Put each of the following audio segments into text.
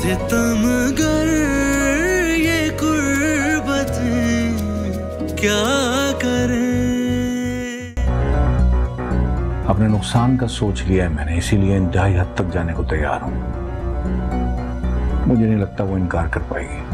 सितमगर ये कुर्बतें क्या करें। अपने नुकसान का सोच लिया है मैंने, इसीलिए इंतहाई हद तक जाने को तैयार हूं। मुझे नहीं लगता वो इनकार कर पाएगी।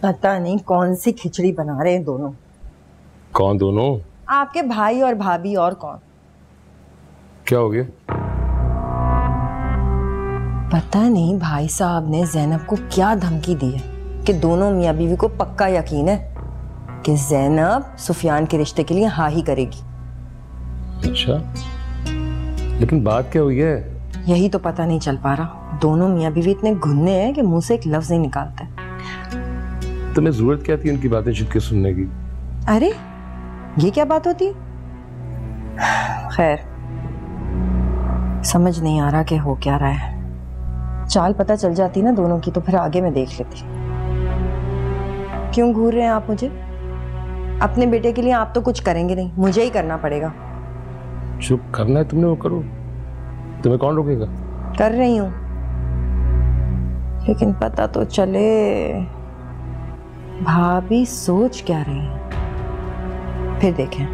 पता नहीं कौन सी खिचड़ी बना रहे हैं दोनों। कौन दोनों? आपके भाई और भाभी, और कौन? क्या हो गया? पता नहीं भाई साहब ने ज़ैनब को क्या धमकी दी है कि दोनों मियाँ बीवी को पक्का यकीन है कि ज़ैनब सुफियान के रिश्ते के लिए हाँ ही करेगी। अच्छा, लेकिन बात क्या हुई है? यही तो पता नहीं चल पा रहा। दोनों मियाँ बीवी इतने घुन्ने हैं कि मुंह से एक लफ्ज नहीं निकालते। तुम्हें जरूरत क्या थी उनकी बातें छिप के सुनने की? अरे ये क्या बात होती? खैर, समझ नहीं आ रहा कि हो क्या रहा है। चाल पता चल जाती ना दोनों की तो फिर आगे मैं देख लेती। क्यों घूर रहे हैं आप मुझे? अपने बेटे के लिए आप तो कुछ करेंगे नहीं, मुझे ही करना पड़ेगा। चुप करना है तुमने, वो करो, तुम्हें कौन रोकेगा? कर रही हूं, लेकिन पता तो चले भाभी सोच क्या रही हैं, फिर देखें।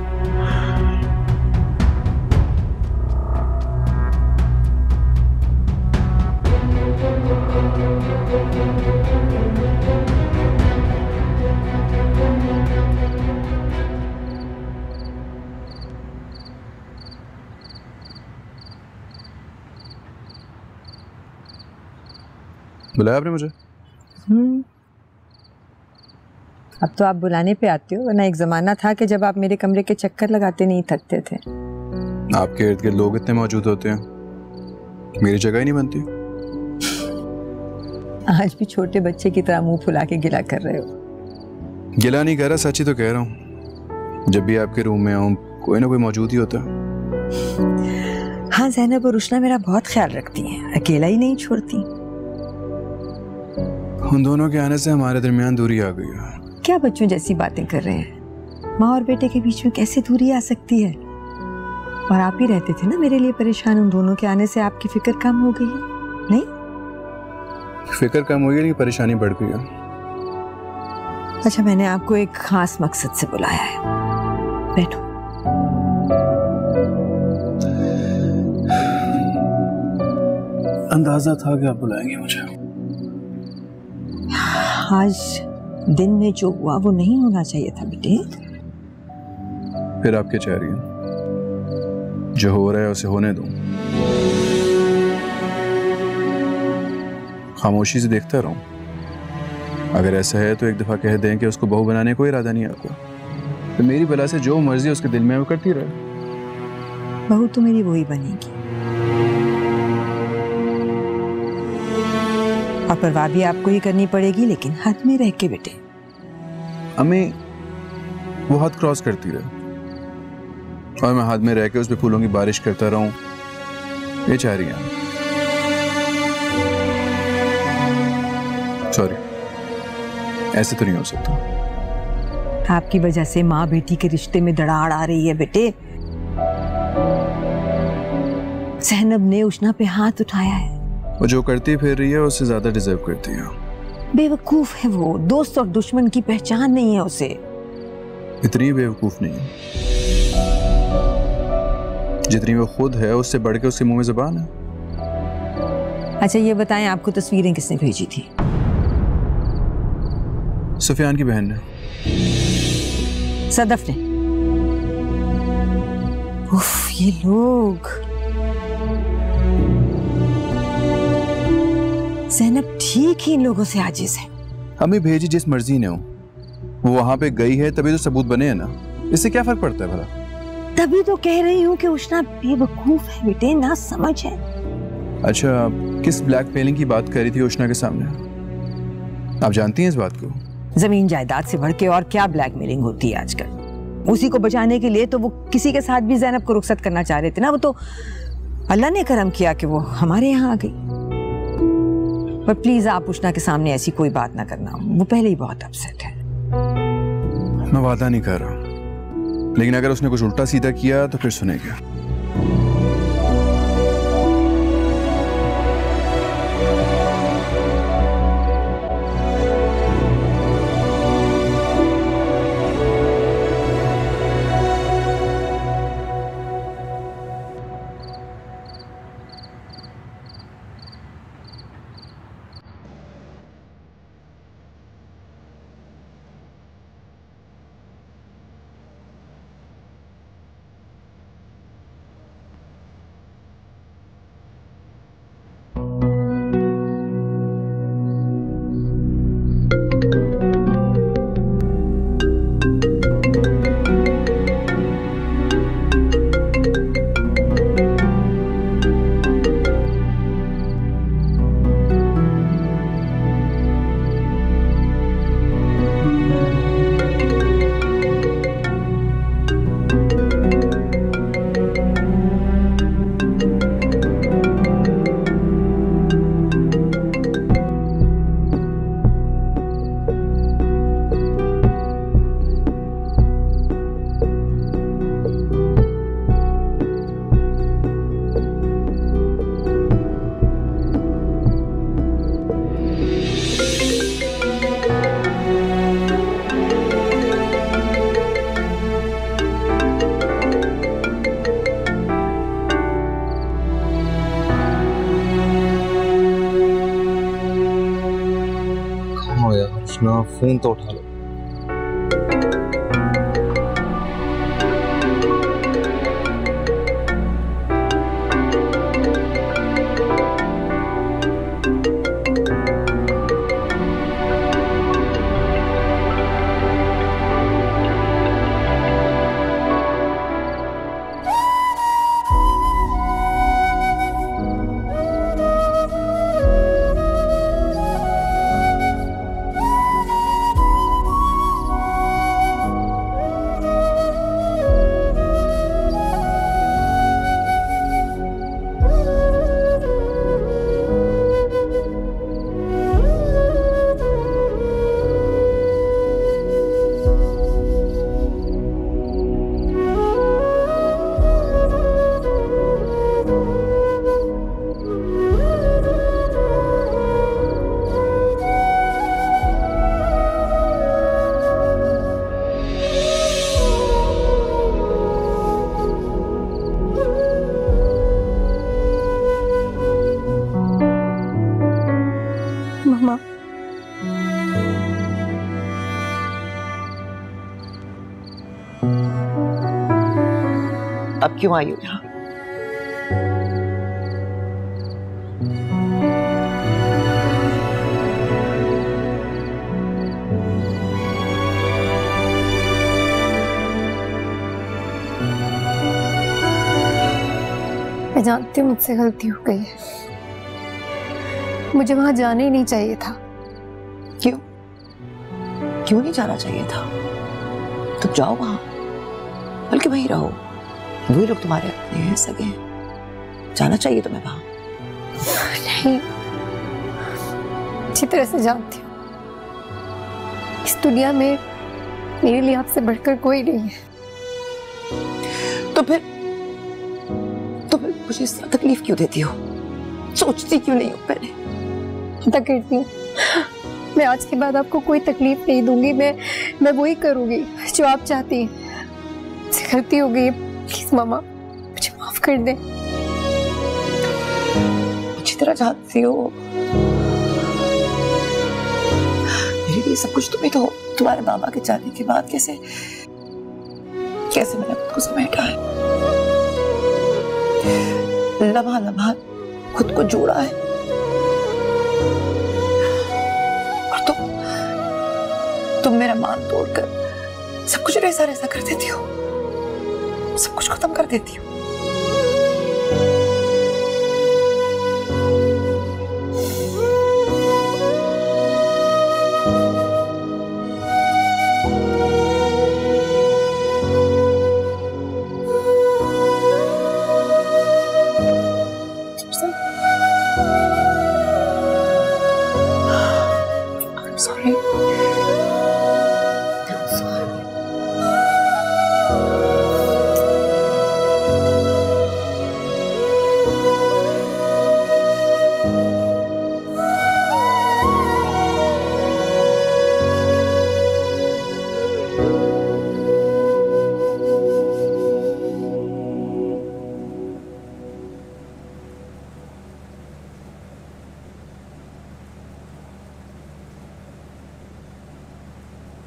बुलाया आपने मुझे? अब तो आप बुलाने पे आते हो, वरना एक जमाना था कि जब आप मेरे कमरे के चक्कर लगाते नहीं थकते थे। आपके इर्द गिर्द लोग इतने मौजूद होते हैं, मेरी जगह ही नहीं बनती। आज भी छोटे बच्चे की तरह मुंह फुला के गिला कर रहे हो। गिला नहीं कर रहा, सच ही तो कह रहा हूँ। जब भी आपके रूम में आऊँ कोई ना कोई मौजूद ही होता है। हाँ, ज़ैनब और रुशना मेरा बहुत ख्याल रखती हैं, अकेला ही नहीं छोड़ती। उन दोनों के आने से हमारे दरमियान दूरी आ गई है। क्या बच्चों जैसी बातें कर रहे हैं? माँ और बेटे के बीच में कैसे दूरी आ सकती है? और आप ही रहते थे ना मेरे लिए परेशान। उन दोनों के आने से आपकी फिक्र कम हो गई है? नहीं, फिक्र कम हुई है, लेकिन परेशानी बढ़ गई है। अच्छा, मैंने आपको एक खास मकसद से बुलाया है, बैठो। अंदाजा था कि आप बुलाएंगे मुझे। आज दिन में जो हुआ वो नहीं होना चाहिए था बेटे। फिर आप क्या चाह रही हैं? जो हो रहा है उसे होने दो, खामोशी से देखता रहूं। अगर ऐसा है तो एक दफा कह दें कि उसको बहू बनाने का कोई इरादा नहीं आता, तो मेरी बला से जो मर्जी उसके दिल में वो करती रहे। बहू तो मेरी वही बनेगी, और परवाह भी आपको ही करनी पड़ेगी, लेकिन हद में रह के बेटे। अम्मी, वो हद क्रॉस करती रहे और मैं हद में रह के उस पे फूलों की बारिश करता रहूं, ये चाह रही हैं? सॉरी, ऐसे तो नहीं हो सकता। आपकी वजह से माँ बेटी के रिश्ते में दरार आ रही है बेटे। ज़ैनब ने उष्णा पे हाथ उठाया है। वो जो करती फिर रही है उससे ज्यादा डिजर्व करती है। बेवकूफ है वो, दोस्त और दुश्मन की पहचान नहीं है उसे। इतनी बेवकूफ नहीं है जितनी वो खुद है, उससे बढ़ के उसके मुंह में जुबान है। अच्छा ये बताएं, आपको तस्वीरें किसने भेजी थी? सुफियान की बहन ने। सदफ ने? उफ, ये लोग। ज़ैनब ठीक ही इन लोगों से आजिज है। हमें भेजी जिस मर्जी ने हो, वो वहां पे गई है तभी तो सबूत बने हैं ना। इससे क्या फर्क पड़ता है भला? तभी तो कह रही हूँ कि उष्णा बेवकूफ है बेटे, ना समझ है। अच्छा, किस ब्लैकमेलिंग की बात करी थी उष्णा के सामने? आप जानती हैं इस बात को? जमीन जायदाद से बढ़ के और क्या ब्लैकमेलिंग होती है आजकल। उसी को बचाने के लिए तो वो किसी के साथ भी ज़ैनब को रुखसत करना चाह रहे थे ना। वो तो अल्लाह ने करम किया कि वो हमारे यहाँ आ गई। पर प्लीज आप उष्णा के सामने ऐसी कोई बात ना करना, वो पहले ही बहुत अपसेट है। मैं वादा नहीं कर रहा, लेकिन अगर उसने कुछ उल्टा सीधा किया तो फिर सुनेगा। फोन तो उठा लो। अब क्यों आई हो यहाँ? मैं जानती हूँ मुझसे गलती हो गई है, मुझे वहां जाना ही नहीं चाहिए था। क्यों? क्यों नहीं जाना चाहिए था? तो जाओ वहां, बल्कि वहीं रहो, वही लोग तुम्हारे अपने हैं, सगे हैं। जाना चाहिए तुम्हें वहां। नहीं, अच्छी तरह से जानती हूँ इस दुनिया में मेरे लिए आपसे बढ़कर कोई नहीं है। तो फिर मुझे इस तरह तकलीफ क्यों देती हो? सोचती क्यों नहीं हो पहले? पता करती हूँ, मैं आज के बाद आपको कोई तकलीफ नहीं दूंगी। मैं वही करूंगी जो आप चाहती हैं। मुझसे गलती हो गई, प्लीज मामा मुझे माफ कर दें। अच्छी तरह जानती हो मेरे लिए सब कुछ तुम्हें तो तुम्हारे मामा के जाने के बाद कैसे मैंने खुद को समेटा है, लम्हा लम्हा खुद को जोड़ा है। और तुम मेरा मान तोड़कर सब कुछ ऐसा कर देती हो, सब कुछ खत्म कर देती हो। Sorry.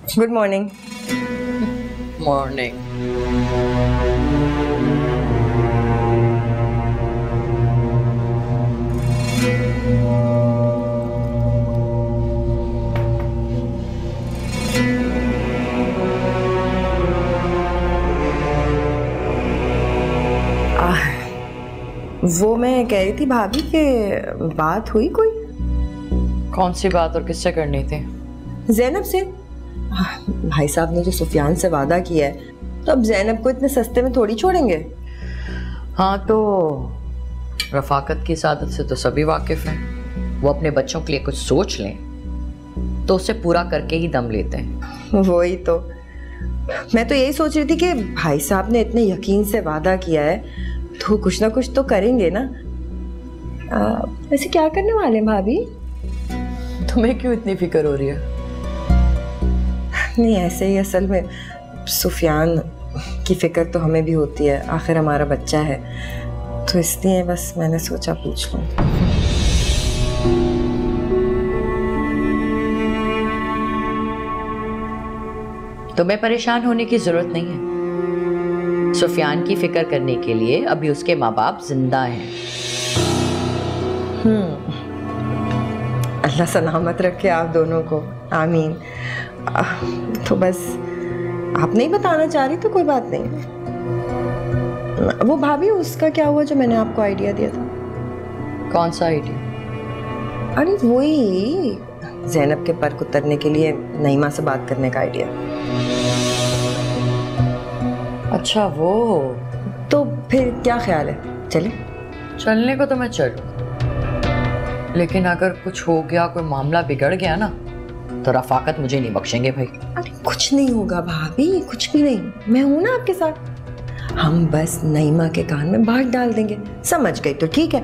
Good morning. मॉर्निंग। वो मैं कह रही थी भाभी के बात हुई कोई? कौन सी बात और किससे करनी थी? ज़ैनब से। भाई साहब ने जो सुफियान से वादा किया है, तो अब ज़ैनब को इतने सस्ते में थोड़ी छोड़ेंगे। हाँ, तो रफाकत की सादत से तो सभी वाकिफ हैं। वो अपने बच्चों के लिए कुछ सोच लें तो उसे पूरा करके ही दम लेते हैं। वही तो मैं तो यही सोच रही थी कि भाई साहब ने इतने यकीन से वादा किया है तो कुछ ना कुछ तो करेंगे ना। वैसे क्या करने वाले हैं भाभी? तुम्हें क्यों इतनी फिक्र हो रही है? नहीं, ऐसे ही असल में सुफियान की फिक्र तो हमें भी होती है, आखिर हमारा बच्चा है, तो इसलिए बस मैंने सोचा पूछ लूं। तुम्हें परेशान होने की जरूरत नहीं है। सुफियान की फिक्र करने के लिए अभी उसके माँ बाप जिंदा हैं। अल्लाह सलामत रखे आप दोनों को, आमीन। तो बस आप नहीं बताना चाह रही तो कोई बात नहीं। वो भाभी, उसका क्या हुआ जो मैंने आपको आइडिया दिया था? कौन सा आइडिया? अरे वही ज़ैनब के पर उतरने के लिए नईमा से बात करने का आइडिया। अच्छा, वो तो फिर क्या ख्याल है, चले? चलने को तो मैं चलूं, लेकिन अगर कुछ हो गया, कोई मामला बिगड़ गया ना, तो रफाकत मुझे नहीं बख्शेंगे भाई। अरे कुछ नहीं होगा भाभी, कुछ भी नहीं, मैं हूं ना आपके साथ। हम बस नईमा के कान में बात डाल देंगे, समझ गई तो ठीक है,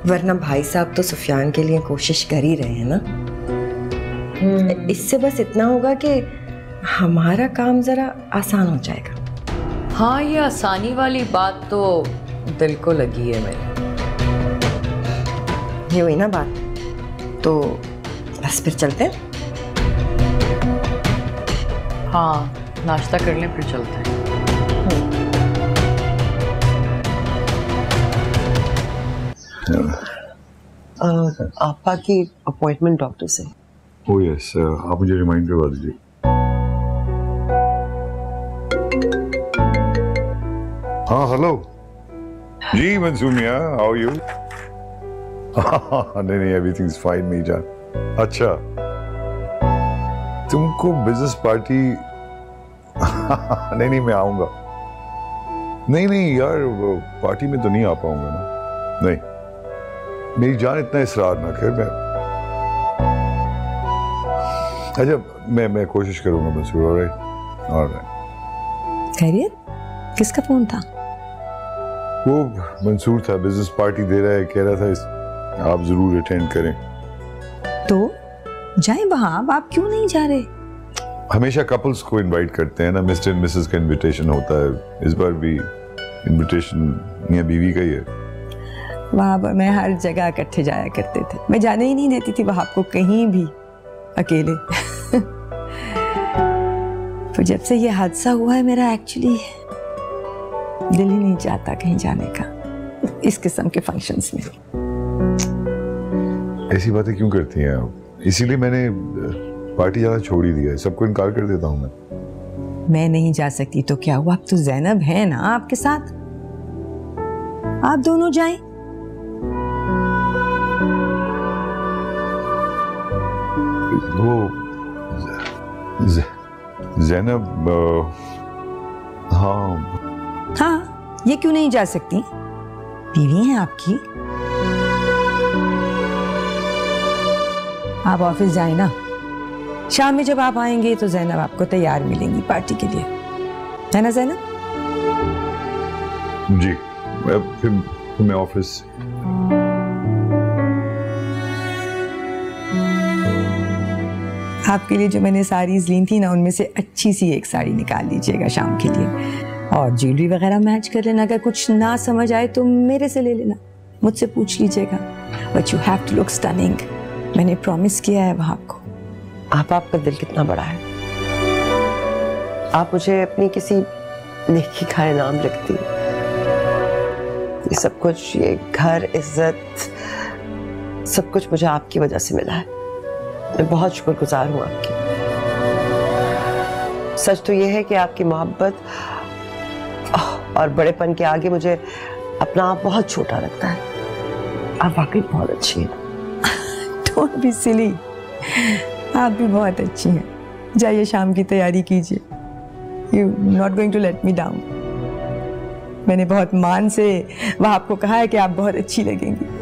वरना भाई साहब तो सुफियान के लिए कोशिश कर ही रहे हैं ना। इससे बस इतना होगा कि हमारा काम जरा आसान हो जाएगा। हाँ, ये आसानी वाली बात तो दिल को लगी है मेरे। ये हुई ना बात, तो बस फिर चलते हैं। हाँ, नाश्ता कर लें फिर चलते हैं। आपा की अपॉइंटमेंट डॉक्टर से। ओह यस, आप मुझे रिमाइंड करवा दीजिए। हाँ, हेलो जी मंसूर मियां, हाउ आर यू? नहीं, एवरीथिंग इज फाइन मीजान। अच्छा, तुमको बिजनेस पार्टी नहीं, मैं आऊंगा। नहीं यार, वो पार्टी में तो नहीं आ पाऊंगा ना। नहीं, मेरी जान इतना इसरार ना कर। मैं अच्छा, मैं कोशिश करूंगा मंसूर। ऑलराइट। खैरियत? किसका फोन था? वो मंसूर था, बिजनेस पार्टी दे रहा है, कह रहा था आप जरूर अटेंड करें। तो जाए वहां, आप क्यों नहीं जा रहे? हमेशा कपल्स को इनवाइट करते हैं ना, मिस्टर एंड मिसेस का इनविटेशन होता है। इस बार भी इनविटेशन मियां बीवी का ही है। वहां पर मैं हर जगह इकट्ठे जाया करते थे, मैं जाने ही नहीं देती थी वहां आपको कहीं भी अकेले। तो जब से ये हादसा हुआ है, मेरा एक्चुअली दिल ही नहीं चाहता कहीं जाने का, इस किस्म के फंक्शंस में। ऐसी बातें क्यों करती हैं आप? इसीलिए मैंने पार्टी जाना छोड़ ही दिया है, सबको इनकार कर देता हूं मैं नहीं जा सकती तो क्या हुआ, अब तो ज़ैनब है ना आपके साथ, आप दोनों जाएं। वो ज़ैनब, हाँ, ये क्यों नहीं जा सकती? बीवी हैं आपकी। आप ऑफिस जाए ना, शाम में जब आप आएंगे तो जैनब आपको तैयार मिलेंगी पार्टी के लिए, है ना जैनब? जी, फिर मैं ऑफिस। आपके लिए जो मैंने साड़ीज ली थी ना, उनमें से अच्छी सी एक साड़ी निकाल लीजिएगा शाम के लिए, और ज्वेलरी वगैरह मैच कर लेना। अगर कुछ ना समझ आए तो मेरे से ले लेना, मुझसे पूछ लीजिएगा। But you have to look stunning, मैंने प्रॉमिस किया है वह आपको। आपका दिल कितना बड़ा है, आप मुझे अपनी किसी नेकी का इनाम लगती। ये सब कुछ, ये घर, इज्जत, सब कुछ मुझे आपकी वजह से मिला है। मैं बहुत शुक्रगुजार हूँ आपकी। सच तो ये है कि आपकी मोहब्बत और बड़ेपन के आगे मुझे अपना आप बहुत छोटा लगता है। आप वाकई बहुत अच्छी हैं। डोंट बी सिली, आप भी बहुत अच्छी हैं। जाइए शाम की तैयारी कीजिए। You not going to let me down. मैंने बहुत मान से वह आपको कहा है कि आप बहुत अच्छी लगेंगी।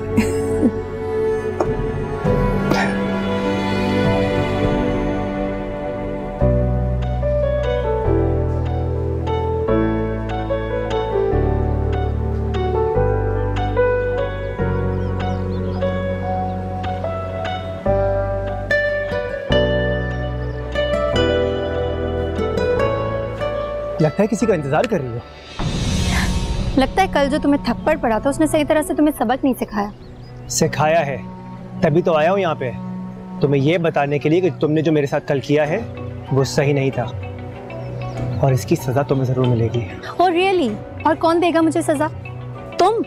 लगता है किसी का इंतजार कर रही हो। लगता है कल जो तुम्हें थप्पड़ पड़ा था उसने सही तरह से तुम्हें सबक नहीं सिखाया। सिखाया है, तभी तो आया हूँ यहाँ पे, तुम्हें ये बताने के लिए कि तुमने जो मेरे साथ कल किया है वो सही नहीं था, और इसकी सजा तुम्हें जरूर मिलेगी। और रियली? और कौन देगा मुझे सजा? तुम,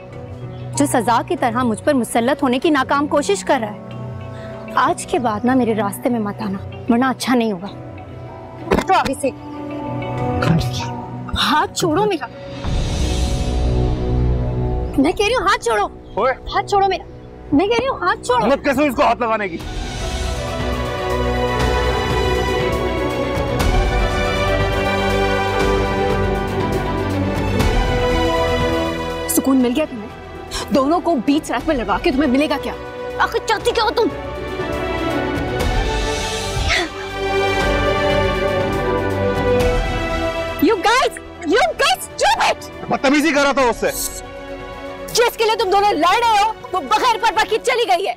जो सजा की तरह मुझ पर मुसल्लत होने की नाकाम कोशिश कर रहा है। आज के बाद ना मेरे रास्ते में मत आना, वरना अच्छा नहीं होगा। तो आगे से हाथ छोड़ो मेरा, मैं कह रही हूँ हाथ छोड़ो। हाथ छोड़ो मेरा, मैं कह रही हूँ हाथ छोड़ो। कैसे इसको हाथ लगाने की? सुकून मिल गया तुम्हें? दोनों को बीच सड़क में लगा के तुम्हें मिलेगा क्या? आखिर चाहती क्या हो तुम? You guys, stop it! बदतमीजी कर रहा था उससे। जिसके लिए तुम दोनों लड़ रहे हो वो बगैर परवाह की चली गई है।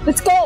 Let's go!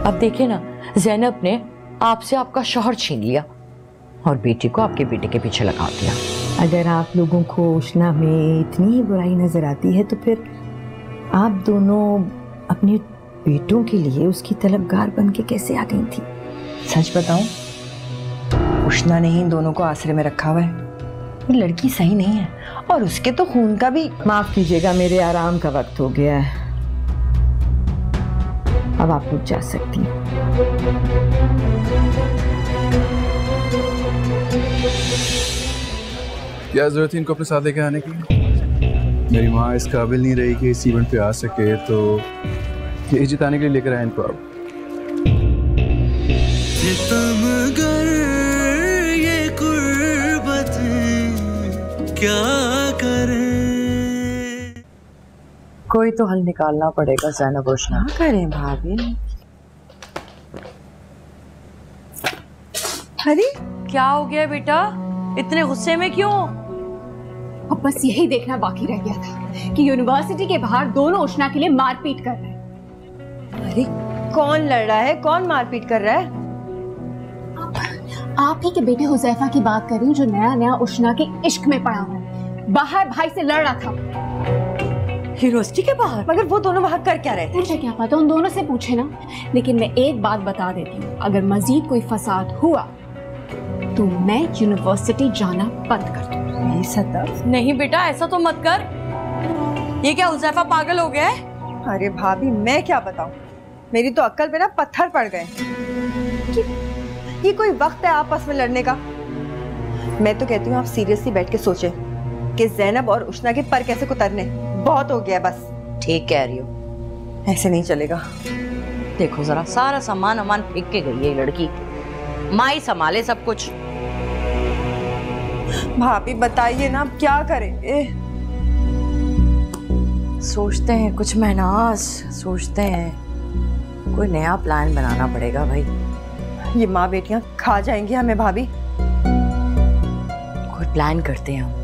अब देखिए ना, ज़ैनब ने आपसे आपका शौहर छीन लिया और बेटी को आपके बेटे के पीछे लगा दिया। अगर आप लोगों को उष्णा में इतनी ही बुराई नजर आती है तो फिर आप दोनों अपने बेटों के लिए उसकी तलबगार बन के कैसे आ गई थी? सच बताऊं, उष्णा ने ही दोनों को आसरे में रखा हुआ है। वो लड़की सही नहीं है और उसके तो खून का भी। माफ कीजिएगा, मेरे आराम का वक्त हो गया है। अब आप लोग जा सकती हैं। क्या जरूरत है इनको अपने साथ लेके आने की? मेरी माँ इस काबिल नहीं रही कि इस इवेंट पे आ सके, तो ये जिताने के लिए लेकर आए इनको। अब सितमगर ये कुर्बत क्या करें? कोई तो हल निकालना पड़ेगा ज़ैनब उष्णा। क्या करें भाभी? अरे क्या हो गया बेटा, इतने गुस्से में क्यों? अब बस यही देखना बाकी रह गया था कि यूनिवर्सिटी के बाहर दोनों उष्णा के लिए मारपीट कर रहे हैं। अरे कौन लड़ रहा है, कौन मारपीट कर रहा है? आप ही के बेटे हुजैफा की बात कर रही हूँ, जो नया नया उष्णा के इश्क में पड़ा हुआ है। बाहर भाई से लड़ रहा था यूनिवर्सिटी के बाहर। मगर वो दोनों वहां कर क्या रहे थे? मुझे क्या पता, उन दोनों से पूछे ना। लेकिन मैं एक बात बता देती हूँ, अगर मजीद कोई फसाद हुआ तो मैं यूनिवर्सिटी जाना बंद कर दूंगी। नहीं बेटा, ऐसा तो मत कर। ये क्या हुजैफा पागल हो गया है? अरे भाभी मैं क्या बताऊं, मेरी तो अक्ल पे ना पत्थर पड़ गए। ये कोई वक्त है आपस में लड़ने का? मैं तो कहती हूँ आप सीरियसली बैठ के सोचें कि ज़ैनब और उष्णा के पर कैसे कुतरने। बहुत हो गया बस। ठीक कह रही हो, ऐसे नहीं चलेगा। देखो जरा, सारा सामान वामान फेंक के गई है लड़की। माँ ही संभाले सब कुछ। भाभी बताइए ना, अब क्या करेंगे? सोचते हैं कुछ महनाज, सोचते हैं कोई नया प्लान बनाना पड़ेगा भाई। ये माँ बेटियां खा जाएंगी हमें भाभी। कोई प्लान करते हैं हम।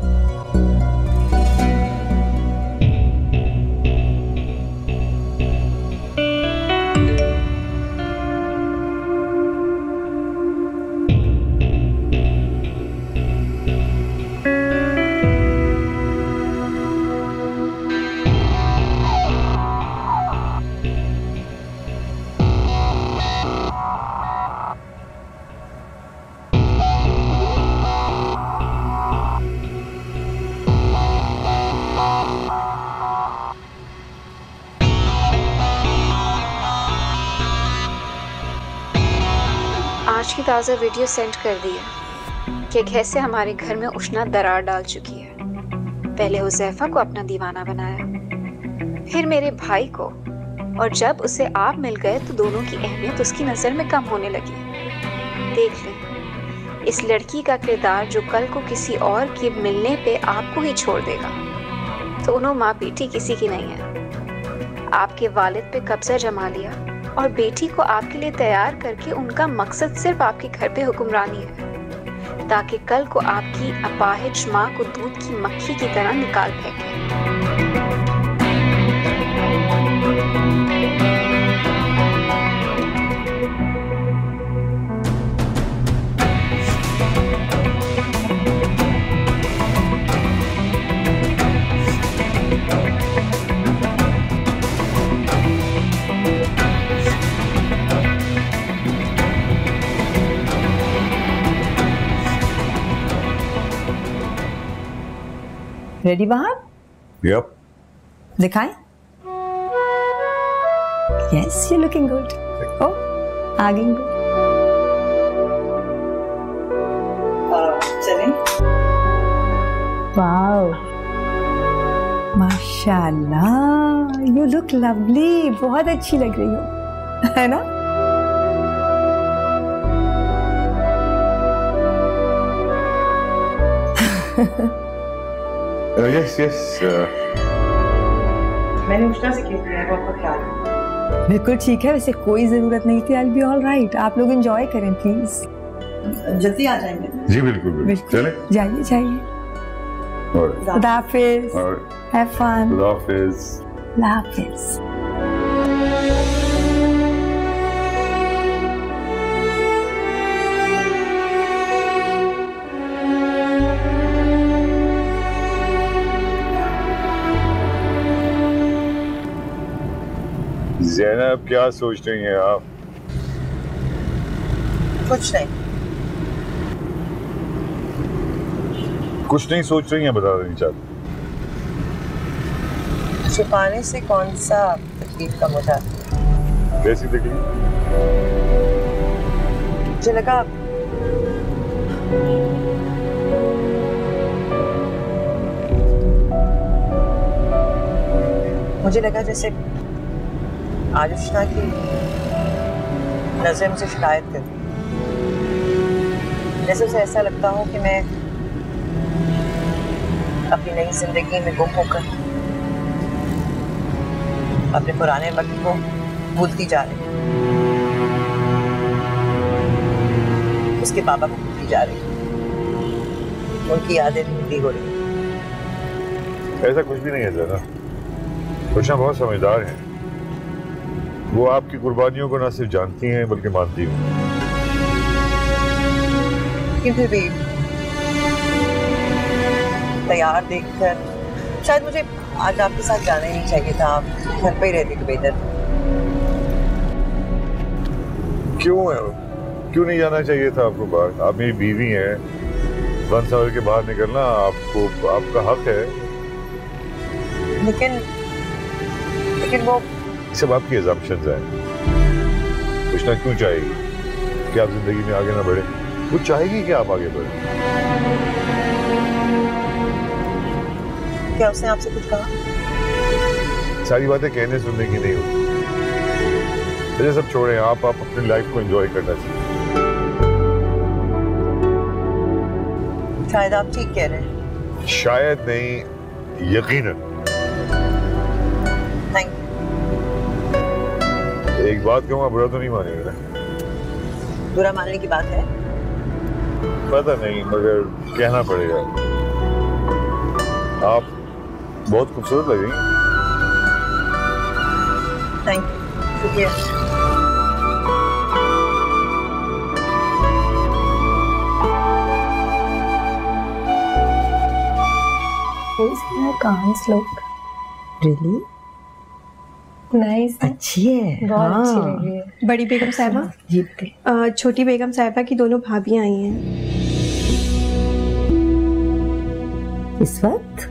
आज की ताज़ा वीडियो सेंड कर दी है कि कैसे हमारे घर में उष्णा दरार डाल चुकी है। पहले हुजैफा को अपना दीवाना बनाया, फिर मेरे भाई को, और जब उसे आप मिल गए तो दोनों की अहमियत उसकी नज़र में कम होने लगी। देख लें, इस लड़की का किरदार जो कल को किसी और के मिलने पे आपको ही छोड़ देगा। दोनों माँ बेटी किसी की नहीं है। आपके वालिद पे कब्जा जमा लिया और बेटी को आपके लिए तैयार करके उनका मकसद सिर्फ आपके घर पे हुक्मरानी है, ताकि कल को आपकी अपाहिज माँ को दूध की मक्खी की तरह निकाल फेंके। रेडी बाहर? यप। दिखाएं? Yes, you looking good. Oh, आगे चलें? वाओ, माशाल्लाह, यू लुक लवली। बहुत अच्छी लग रही हो, है ना? Yes yes. मैंने उष्णा से क्यों किया, वो आपका ख्याल है? बिल्कुल ठीक है, वैसे कोई जरूरत नहीं थी। I'll be all right। आप लोग एंजॉय करें प्लीज। जल्दी आ जाएंगे। जी बिल्कुल बिल्कुल। चले जाइए जाइए। खुदा हाफिज। Have fun। खुदा हाफिज। खुदा हाफिज। ज़ैनब, क्या सोच रही हैं आप? कुछ नहीं। कुछ नहीं सोच रही हैं, बता देनी चाहती। छुपाने से कौन सा तकलीफ कम हो जाती है? कैसी तकलीफ? मुझे लगा जैसे आज उष्णा की नजर मुझे शिकायत कर, जैसे उसे ऐसा लगता हो कि मैं अपनी नई जिंदगी में गुम होकर अपने पुराने वक्त को भूलती जा रही, उसके पापा को भूलती जा रही, उनकी यादें धुंधली हो रही। ऐसा कुछ भी नहीं है ज़रा। उष्णा बहुत समझदार है, वो आपकी कुर्बानियों को न सिर्फ जानती हैं बल्कि मानती हैं। लेकिन फिर भी तैयार देखकर शायद मुझे आज आपके साथ जाना ही नहीं चाहिए था। आप घर पे ही रहती तो बेहतर। क्यों नहीं जाना चाहिए था आपको बाहर? आप मेरी बीवी हैं, 1 साल के बाहर निकलना आपको आपका हक है। लेकिन वो सब आपकी assumptions हैं। उष्णा क्यों चाहेगी कि आप जिंदगी में आगे ना बढ़े? वो चाहेगी कि आप आगे बढ़े। क्या उसने आपसे कुछ कहा? सारी बातें कहने सुनने की नहीं होती। मुझे सब छोड़े, आप अपनी लाइफ को एंजॉय करना चाहिए। शायद आप ठीक कह रहे हैं। शायद नहीं, यकीनन। Thank you. एक बात कहूँगा, बुरा तो नहीं मानेगा? बुरा मानने की बात है? पता नहीं, मगर कहना पड़ेगा। आप बहुत खूबसूरत लगी। थैंक यू, शुक्रिया। Really? नाइस। अच्छी है, बहुत अच्छी लग रही है। बड़ी बेगम साहिबा, छोटी बेगम साहिबा की दोनों भाभियां आई हैं इस वक्त,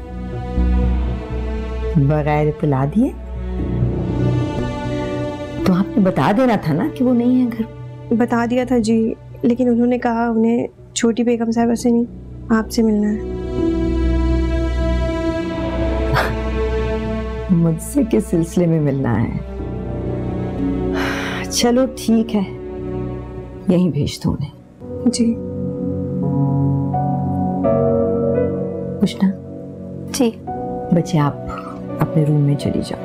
बगैर इत्तला दिए। तो आपने बता देना था ना कि वो नहीं है घर। बता दिया था जी, लेकिन उन्होंने कहा उन्हें छोटी बेगम साहिबा से नहीं, आपसे मिलना है। मुझसे किस सिलसिले में मिलना है? चलो ठीक है, यहीं भेज दो उन्हें। जी। उष्णा जी। बच्चे आप अपने रूम में चली जाओ।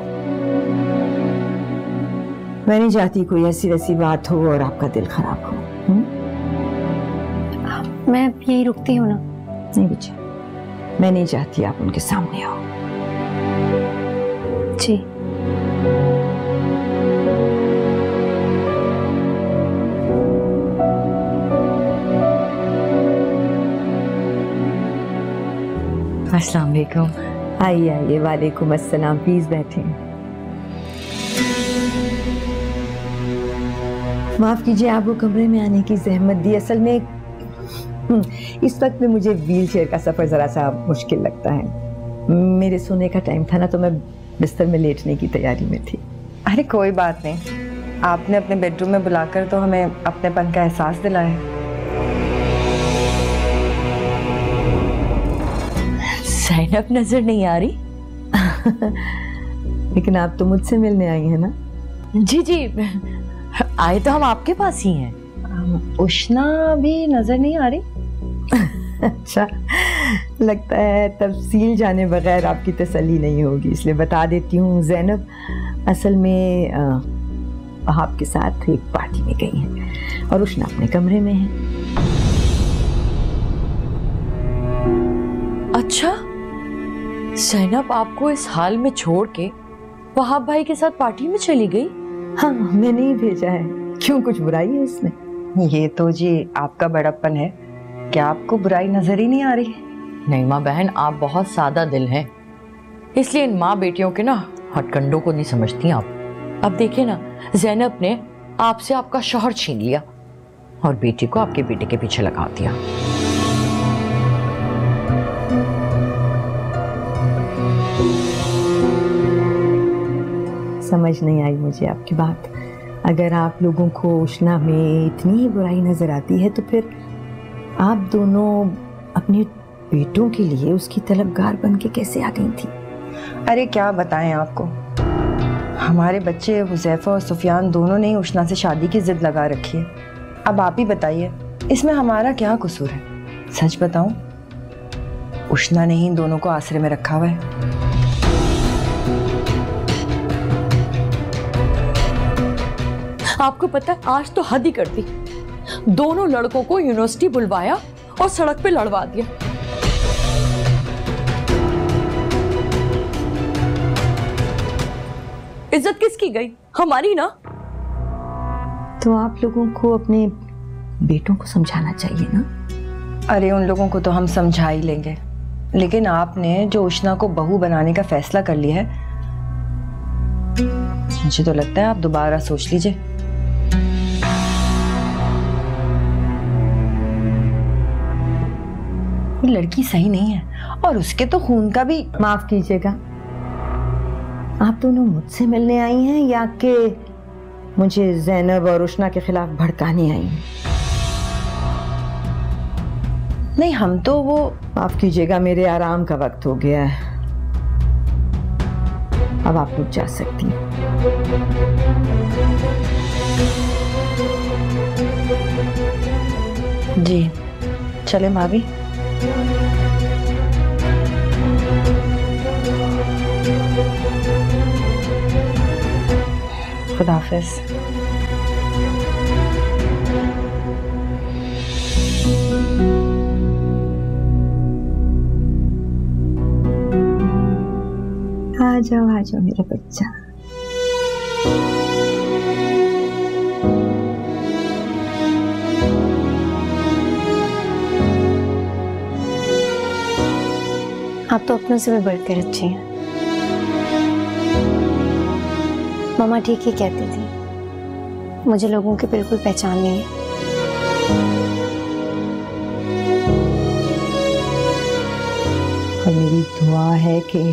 मैं नहीं चाहती कोई ऐसी वैसी बात हो और आपका दिल खराब हो। मैं यही रुकती हूँ ना। नहीं बच्चे, मैं नहीं चाहती आप उनके सामने आओ। जी। अस्सलाम वालेकुम। आइए आइए। वालेकुम अस्सलाम। प्लीज बैठे। माफ कीजिए आपको कमरे में आने की जहमत दी। असल में इस वक्त में मुझे व्हील चेयर का सफर जरा सा मुश्किल लगता है। मेरे सोने का टाइम था ना, तो मैं बिस्तर में लेटने की तैयारी में थी। अरे कोई बात नहीं, आपने अपने बेडरूम में बुलाकर तो हमें अपनेपन का एहसास दिलाया। ज़ैनब नजर नहीं आ रही। लेकिन आप तो मुझसे मिलने आई हैं ना? जी जी, आए तो हम आपके पास ही हैं। उष्णा भी नजर नहीं आ रही। अच्छा, लगता है तफसील जाने बगैर आपकी तसल्ली नहीं होगी, इसलिए बता देती हूँ। ज़ैनब असल में आपके साथ एक पार्टी में गई हैं और उष्णा अपने कमरे में है। अच्छा, ज़ैनब आपको इस हाल में छोड़ के वहाब भाई के साथ पार्टी में चली गई? हाँ, मैंने ही भेजा है। क्यों, कुछ बुराई है इसमें? ये तो जी आपका बड़प्पन है। क्या आपको बुराई नजर ही नहीं आ रही? नहीं माँ बहन, आप बहुत सादा दिल हैं, इसलिए इन माँ बेटियों के ना हथकंडों को नहीं समझती आप। अब देखिए ना, ज़ैनब ने आपसे आपका शौहर छीन लिया और बेटी को आपके बेटे के पीछे लगा दिया। समझ नहीं आई मुझे आपकी बात। अगर आप लोगों को उष्णा में इतनी ही बुराई नजर आती है तो फिर आप दोनों अपने बेटों के लिए उसकी तलबगार बन के कैसे आ गई थी? अरे क्या बताएं आपको, हमारे बच्चे हुज़ैफा और सुफियान दोनों ने ही उष्णा से शादी की जिद लगा रखी है। अब आप ही बताइए इसमें हमारा क्या कसूर है? सच बताऊं, उष्णा ने ही इन दोनों को आसरे में रखा हुआ है। आपको पता है आज तो हद ही कर दी, दोनों लड़कों को यूनिवर्सिटी बुलवाया और सड़क पे लड़वा दिया। इज्जत किसकी गई? हमारी ना। तो आप लोगों को अपने बेटों को समझाना चाहिए ना। अरे उन लोगों को तो हम समझा ही लेंगे, लेकिन आपने जो उष्णा को बहू बनाने का फैसला कर लिया है, मुझे तो लगता है आप दोबारा सोच लीजिए। लड़की सही नहीं है और उसके तो खून का भी। माफ कीजिएगा, आप दोनों मुझसे मिलने आई हैं या कि मुझे ज़ैनब और उष्णा के खिलाफ भड़काने आई हैं? नहीं, हम तो वो। माफ कीजिएगा, मेरे आराम का वक्त हो गया है, अब आप लोग जा सकती हैं। जी चले भाभी। खुदा हाफिज़। आ जाओ मेरा बच्चा। आप तो अपनों से भी बढ़कर अच्छी हैं। मामा ठीक ही कहती थी, मुझे लोगों की बिल्कुल पहचान नहीं है। और मेरी दुआ है कि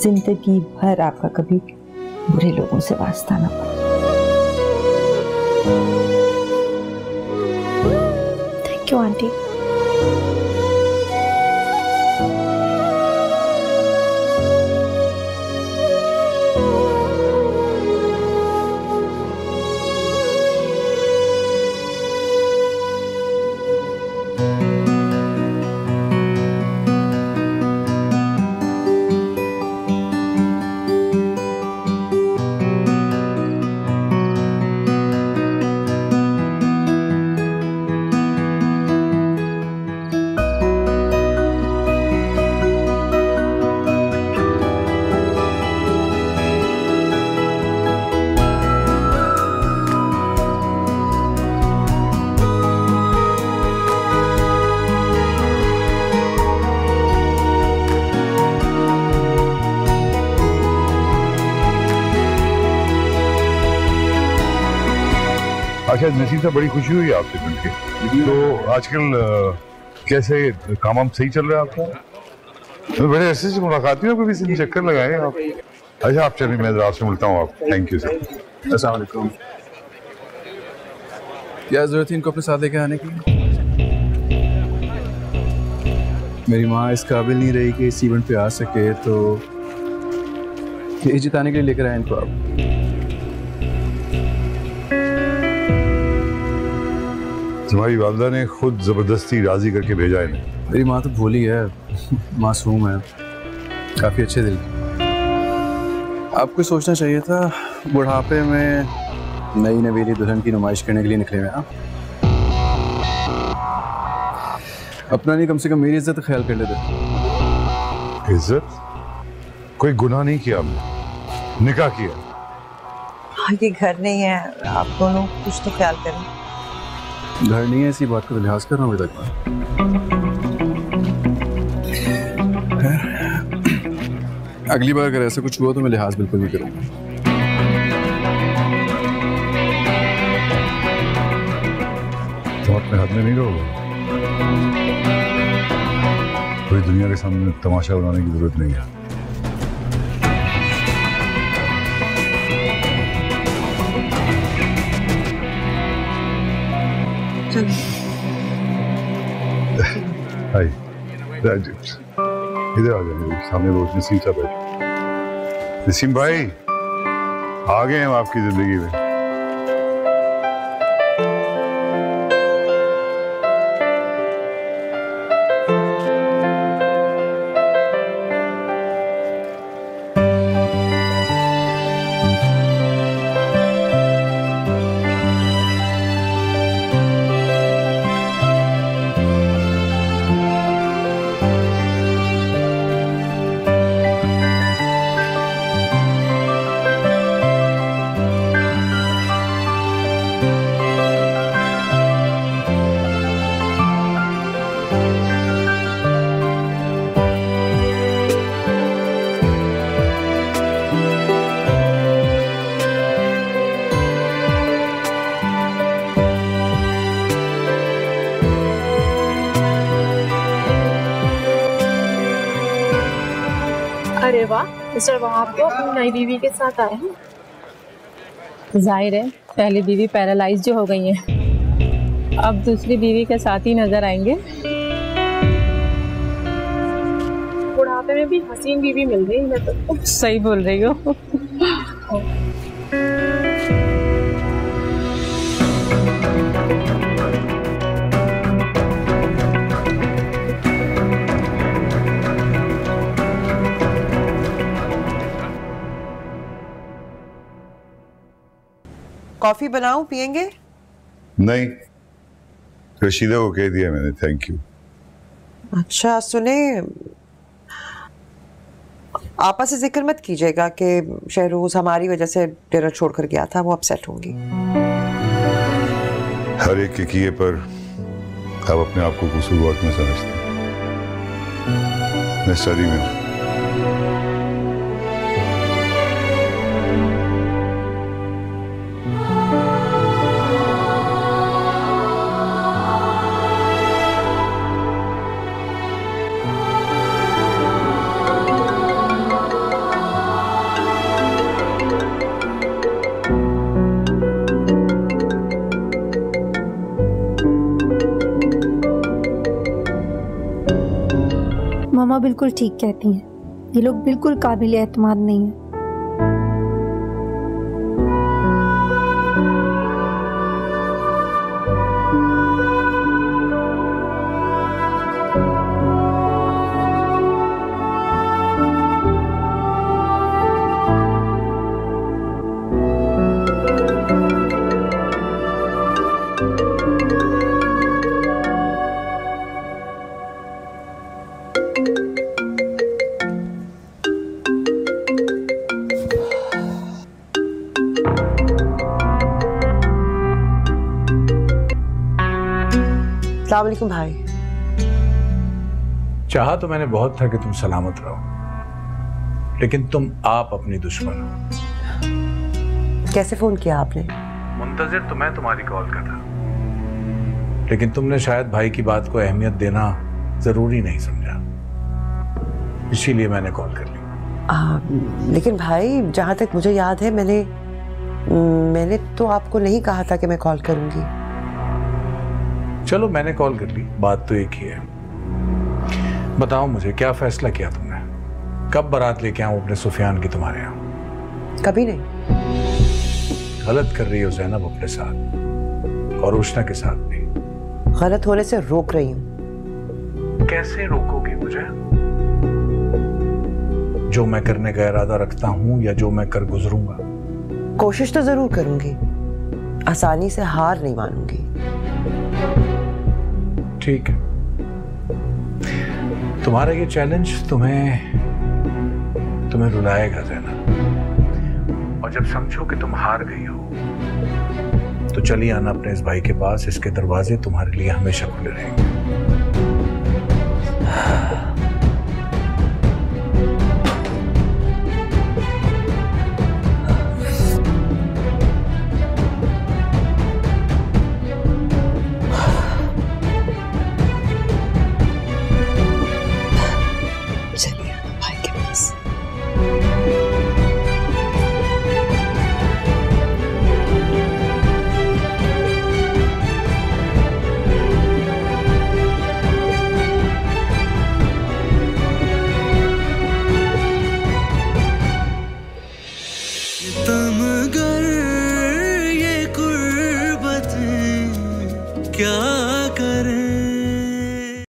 जिंदगी भर आपका कभी बुरे लोगों से वास्ता ना पड़े। Thank you aunty. अच्छा नसीब साहब, बड़ी खुशी हुई आपसे मिलके। तो आजकल कैसे काम सही चल रहा है आपका? तो बड़े अरसे से मुलाकात हुई, कभी से चक्कर लगाए आप। अच्छा आप चलिए, मैं आपसे मिलता हूँ। आप थैंक यू सर। अस्सलाम वालेकुम। क्या जरूरत थी इनको अपने साथ लेके आने की? मेरी माँ इस काबिल नहीं रही कि इस इवेंट पे आ सके, तो ये जिताने के लिए लेकर आए इनको आप। तुम्हारी वालदा ने खुद जबरदस्ती राजी करके भेजा है। मेरी माँ तो भोली है, मासूम है, काफी अच्छे दिल। आपको सोचना चाहिए था, बुढ़ापे में नई नवेली दुल्हन की नुमाइश करने के लिए निकले हुए। अपना नहीं, कम से कम मेरी इज्जत का ख्याल कर लेते। इज्जत? कोई गुनाह नहीं किया हमने, निकाह किया। ये घर नहीं है, आप दोनों कुछ तो ख्याल करें। घर नहीं है, इसी बात का तो लिहाज कर रहा हूँ अभी तक। अगली बार अगर ऐसा कुछ हुआ तो मैं लिहाज बिल्कुल नहीं करूँगा। तो अपने हाथ में नहीं रहोगे। पूरी दुनिया के सामने तमाशा बनाने की जरूरत नहीं है। हाय राजीव, इधर आ जाओ, मेरे सामने रोज नसीम साहब बैठे। नसीम भाई आ गए हम आपकी जिंदगी में। अरे वाह मिस्टर वहाब तो अपनी नई बीवी के साथ आए हैं। जाहिर है पहली बीवी पैरालाइज जो हो गई है, अब दूसरी बीवी के साथ ही नजर आएंगे। बुढ़ापे में भी हसीन बीवी मिल गई है तो। सही बोल रही हो। कॉफी बनाऊं, पियेंगे? नहीं, रशीदा को कह दिया मैंने, थैंक यू। अच्छा सुने, आपा से जिक्र मत कीजिएगा कि शहरोज हमारी वजह से डिनर छोड़कर गया था, वो अपसेट होंगी। हर एक के किए पर आप अपने आप को कसूरवार क्यों समझते? मैं स्टडी में हूँ। मामा बिल्कुल ठीक कहती हैं, ये लोग बिल्कुल काबिल एतमाद नहीं है। अस्सलाम वालेकुम भाई। चाहा तो मैंने बहुत था कि तुम सलामत रहो, लेकिन तुम आप अपनी दुश्मन हो। कैसे फोन किया आपने? मुंतजिर तो मैं तुम्हारी कॉल का था, लेकिन तुमने शायद भाई की बात को अहमियत देना जरूरी नहीं समझा, इसीलिए मैंने कॉल कर ली। लेकिन भाई जहां तक मुझे याद है मैंने तो आपको नहीं कहा था कि मैं कॉल करूंगी। चलो मैंने कॉल कर ली, बात तो एक ही है। बताओ मुझे क्या फैसला किया तुमने? कब बारात लेके आऊं अपने सुफियान की तुम्हारे यहाँ? कभी नहीं। गलत कर रही हो ज़ैनब अपने साथ और उष्णा के साथ भी। गलत होने से रोक रही हूँ। कैसे रोकोगी मुझे? जो मैं करने का इरादा रखता हूँ या जो मैं कर गुजरूंगा? कोशिश तो जरूर करूंगी, आसानी से हार नहीं मानूंगी। ठीक है, तुम्हारा ये चैलेंज तुम्हें रुलाएगा ज़ैनब, और जब समझो कि तुम हार गई हो तो चली आना अपने इस भाई के पास, इसके दरवाजे तुम्हारे लिए हमेशा खुले रहेंगे। तमगर